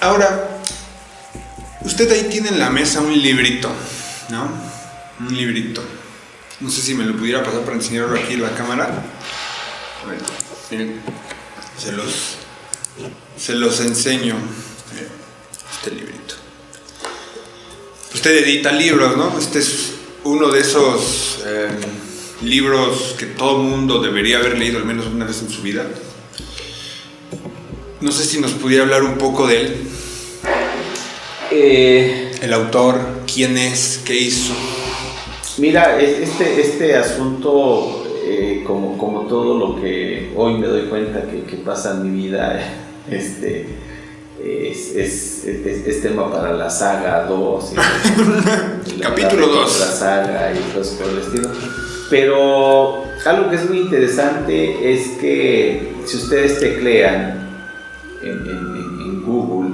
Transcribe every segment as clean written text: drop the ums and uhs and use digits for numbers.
Ahora, usted ahí tiene en la mesa un librito, ¿no? Un librito. No sé si me lo pudiera pasar para enseñarlo aquí en la cámara. A ver, miren, se los enseño. Este librito. Usted edita libros, ¿no? Este es uno de esos libros que todo mundo debería haber leído al menos una vez en su vida. No sé si nos pudiera hablar un poco de él. El autor, quién es, qué hizo. Mira, este asunto, como todo lo que hoy me doy cuenta que pasa en mi vida, es tema para la saga 2. Capítulo 2. La saga y cosas por el estilo. Pero algo que es muy interesante es que si ustedes teclean en Google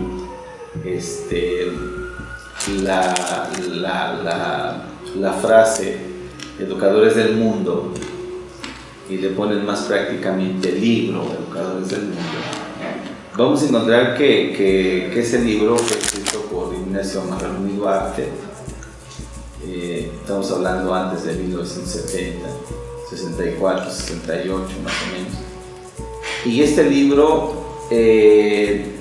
la frase educadores del mundo y le ponen más prácticamente libro educadores del mundo, vamos a encontrar que ese libro fue escrito por Ignacio Magaloni Duarte. Estamos hablando antes de 1970, 64, 68 más o menos. Y este libro de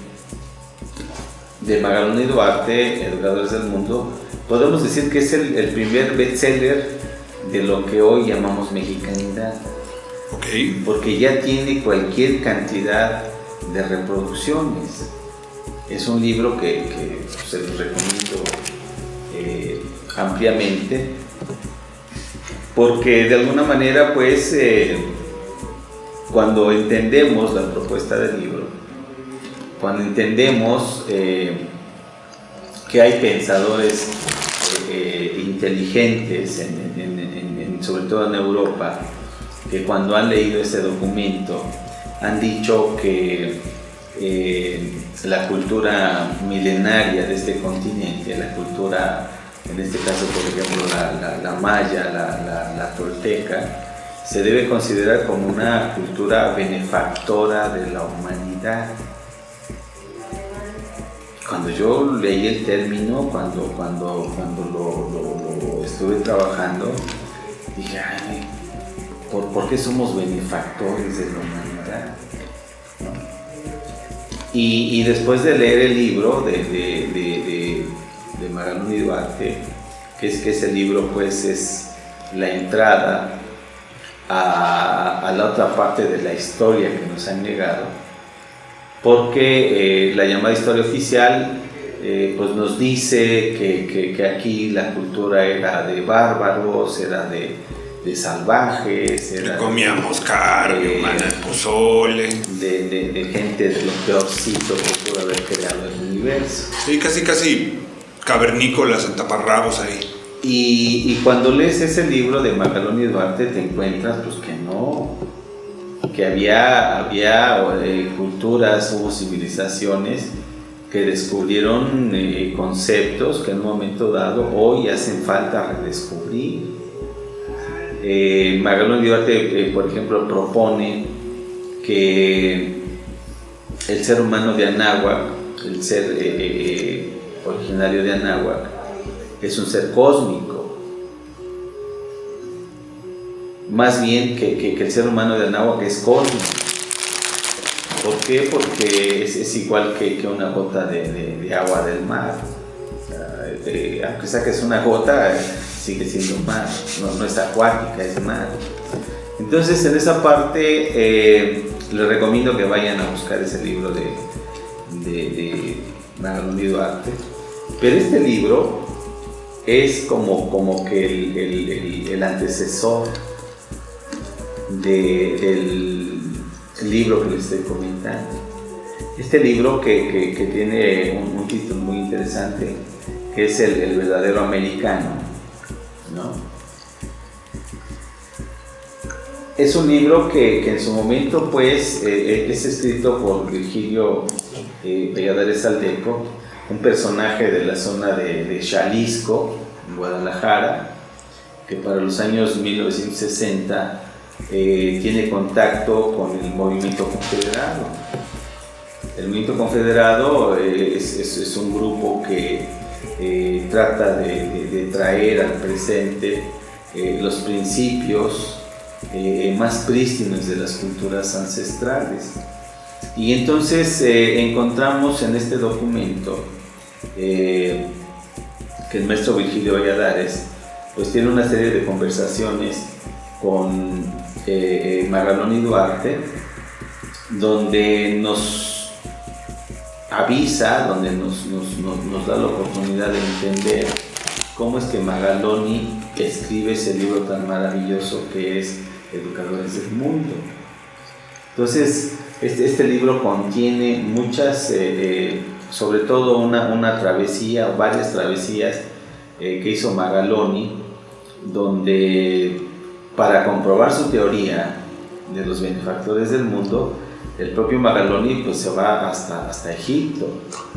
Magaloni Duarte, Educadores del Mundo, podemos decir que es el primer bestseller de lo que hoy llamamos mexicanidad. Okay. Porque ya tiene cualquier cantidad de reproducciones. Es un libro que se los recomiendo ampliamente, porque de alguna manera, pues, cuando entendemos la propuesta del libro, cuando entendemos que hay pensadores inteligentes, sobre todo en Europa, que cuando han leído ese documento han dicho que la cultura milenaria de este continente, la cultura, en este caso por ejemplo la maya, la tolteca, se debe considerar como una cultura benefactora de la humanidad. Cuando yo leí el término, cuando lo estuve trabajando, dije, ay, ¿por qué somos benefactores de la humanidad? ¿No? Y después de leer el libro de Magaloni Duarte, que ese libro pues es la entrada a la otra parte de la historia que nos han negado, porque la llamada historia oficial pues nos dice que aquí la cultura era de bárbaros, era de salvajes, era comíamos carne humana, pozole, de gente de lo peorcito que pudo haber creado el universo. Sí, casi cavernícolas, taparrabos ahí. Y cuando lees ese libro de Magaloni Duarte te encuentras pues que no, que había culturas, hubo civilizaciones que descubrieron conceptos que en un momento dado hoy hacen falta redescubrir. Magaloni Duarte, por ejemplo, propone que el ser humano de Anáhuac, el ser originario de Anáhuac, es un ser cósmico. Más bien que el ser humano de Anáhuac es cósmico. ¿Por qué? Porque es igual que una gota de agua del mar. Aunque saques una gota, sigue siendo mar, no es acuática, es mar. Entonces, en esa parte les recomiendo que vayan a buscar ese libro de Magaloni Duarte. Pero este libro es como que el antecesor del libro que les estoy comentando. Este libro que tiene un título muy interesante, que es el verdadero americano, ¿no? Es un libro que en su momento pues es escrito por Virgilio Valladares Aldeco, un personaje de la zona de Xalisco, en Guadalajara, que para los años 1960 tiene contacto con el movimiento confederado. El movimiento confederado es un grupo que trata de traer al presente los principios más prístinos de las culturas ancestrales. Y entonces encontramos en este documento que el maestro Virgilio Valladares pues tiene una serie de conversaciones con Magalón y Duarte, donde nos avisa, donde nos da la oportunidad de entender cómo es que Magaloni escribe ese libro tan maravilloso que es Educadores del Mundo. Entonces, este libro contiene muchas, sobre todo una travesía, o varias travesías que hizo Magaloni, donde para comprobar su teoría de los benefactores del mundo, el propio Magaloni pues se va hasta Egipto.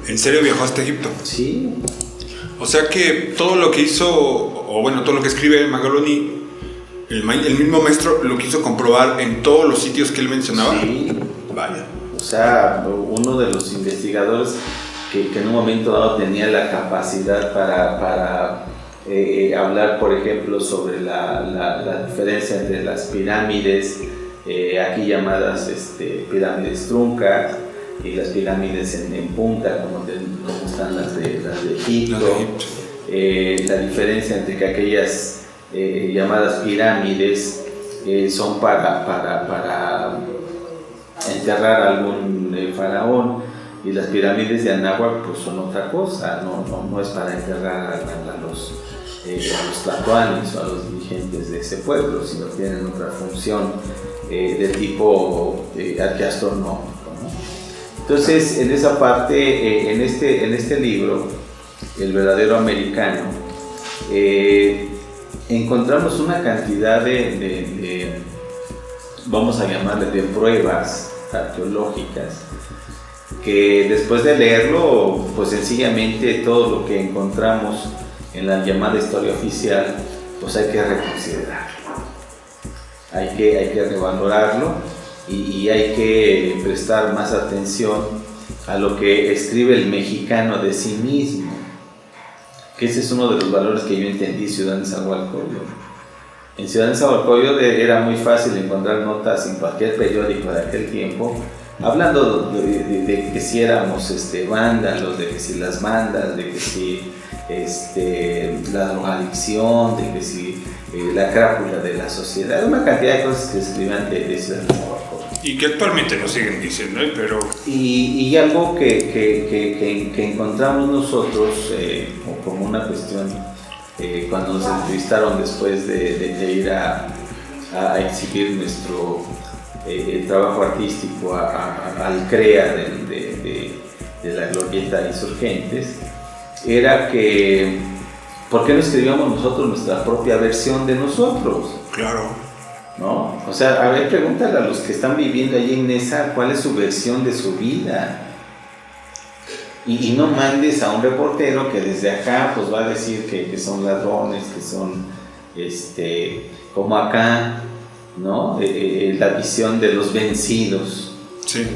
¿En serio viajó hasta Egipto? Sí. O sea que todo lo que hizo, o bueno, todo lo que escribe Magaloni, el mismo maestro lo quiso comprobar en todos los sitios que él mencionaba. Sí. Vaya. O sea, uno de los investigadores que en un momento dado tenía la capacidad para hablar, por ejemplo, sobre la diferencia entre las pirámides, aquí llamadas pirámides truncas, y las pirámides en punta, como están las de Egipto, la diferencia entre que aquellas llamadas pirámides son para enterrar a algún faraón, y las pirámides de Anáhuac pues son otra cosa, no es para enterrar a los tlatoanis o a los dirigentes de ese pueblo, sino tienen otra función de tipo arqueastronómico, ¿no? Entonces, en esa parte, en este libro, El verdadero americano, encontramos una cantidad de vamos a llamarle, de pruebas arqueológicas, que después de leerlo, pues sencillamente todo lo que encontramos en la llamada historia oficial, pues hay que reconsiderarlo, hay que revalorarlo, y hay que prestar más atención a lo que escribe el mexicano de sí mismo, que ese es uno de los valores que yo entendí en Ciudad Nezahualcóyotl. En Ciudad Nezahualcóyotl era muy fácil encontrar notas en cualquier periódico de aquel tiempo, hablando de que si éramos vándalos, de que si las bandas, de que si la drogadicción, de que si la crápula de la sociedad, una cantidad de cosas que escribían de Ciudad Nezahualcóyotl. Y que actualmente lo siguen diciendo, pero... Y algo que encontramos nosotros como una cuestión, cuando nos entrevistaron después de ir a exhibir nuestro trabajo artístico al CREA de la Glorieta Insurgentes, era que ¿por qué no escribíamos nosotros nuestra propia versión de nosotros? Claro. ¿No? O sea, a ver, pregúntale a los que están viviendo allí en Neza cuál es su versión de su vida. Y no mandes a un reportero que desde acá pues va a decir que son ladrones, que son como acá, ¿no? La visión de los vencidos. Sí.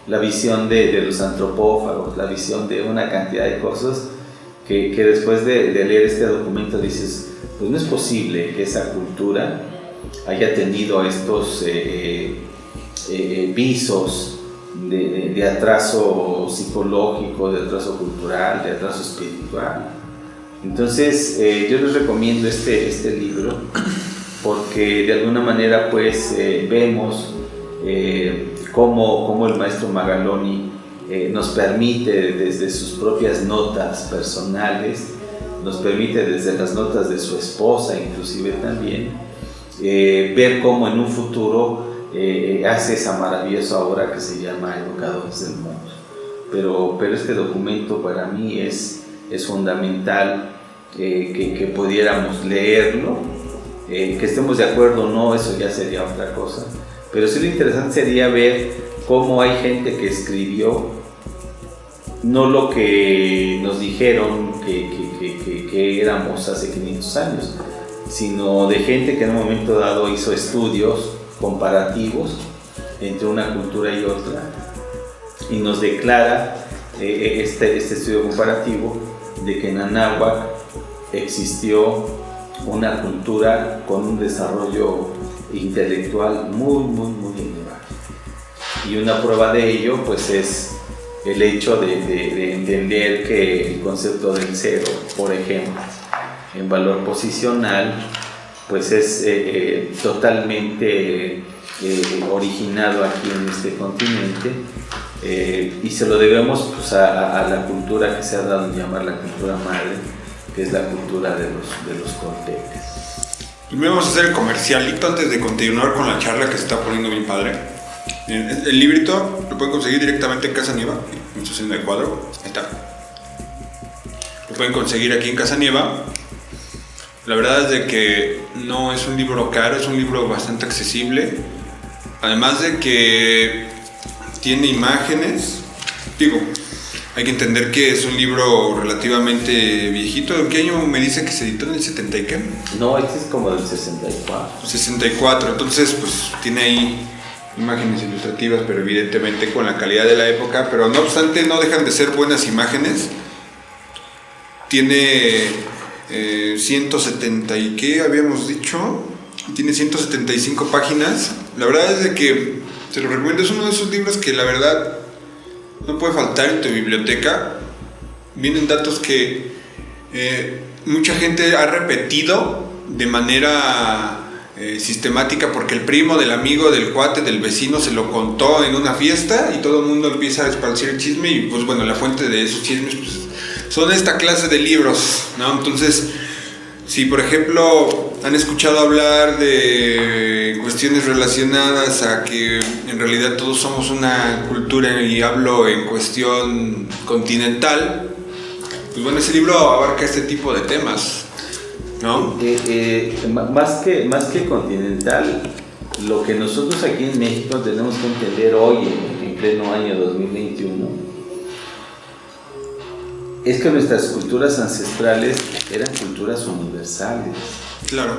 La visión de los antropófagos, la visión de una cantidad de cosas que después de leer este documento dices, pues no es posible que esa cultura haya tenido estos visos de atraso psicológico, de atraso cultural, de atraso espiritual. Entonces yo les recomiendo este libro porque de alguna manera pues vemos cómo el maestro Magaloni nos permite desde sus propias notas personales, nos permite desde las notas de su esposa inclusive también, ver cómo en un futuro hace esa maravillosa obra que se llama Educadores del Mundo. Pero este documento para mí es fundamental que pudiéramos leerlo, que estemos de acuerdo o no, eso ya sería otra cosa, pero sí lo interesante sería ver cómo hay gente que escribió no lo que nos dijeron que éramos hace 500 años, sino de gente que en un momento dado hizo estudios comparativos entre una cultura y otra, y nos declara este estudio comparativo de que en Anáhuac existió una cultura con un desarrollo intelectual muy elevado. Y una prueba de ello pues es el hecho de entender que el concepto del cero, por ejemplo, en valor posicional, pues es totalmente originado aquí en este continente, y se lo debemos pues, a la cultura que se ha dado en llamar la cultura madre, que es la cultura de los corteques. Primero vamos a hacer el comercialito antes de continuar con la charla que se está poniendo bien padre. El librito lo pueden conseguir directamente en Casa Nieva, me estoy haciendo el cuadro, ahí está. Lo pueden conseguir aquí en Casa Nieva. La verdad es de que no es un libro caro, es un libro bastante accesible. Además de que tiene imágenes, digo, hay que entender que es un libro relativamente viejito. ¿En qué año me dice que se editó? ¿En el 70 y qué? No, este es como del 64. 64, entonces pues tiene ahí imágenes ilustrativas, pero evidentemente con la calidad de la época, pero no obstante no dejan de ser buenas imágenes. Tiene 170 y qué habíamos dicho, tiene 175 páginas. La verdad es de que te lo recomiendo, es uno de esos libros que la verdad no puede faltar en tu biblioteca. Vienen datos que mucha gente ha repetido de manera sistemática porque el primo del amigo, del cuate, del vecino se lo contó en una fiesta y todo el mundo empieza a esparcir el chisme y pues bueno, la fuente de esos chismes pues, son esta clase de libros, ¿no? Entonces, si por ejemplo han escuchado hablar de cuestiones relacionadas a que en realidad todos somos una cultura, y hablo en cuestión continental, pues bueno, ese libro abarca este tipo de temas, ¿no? Más que continental, lo que nosotros aquí en México tenemos que entender hoy, en pleno año 2021, es que nuestras culturas ancestrales eran culturas universales. Claro.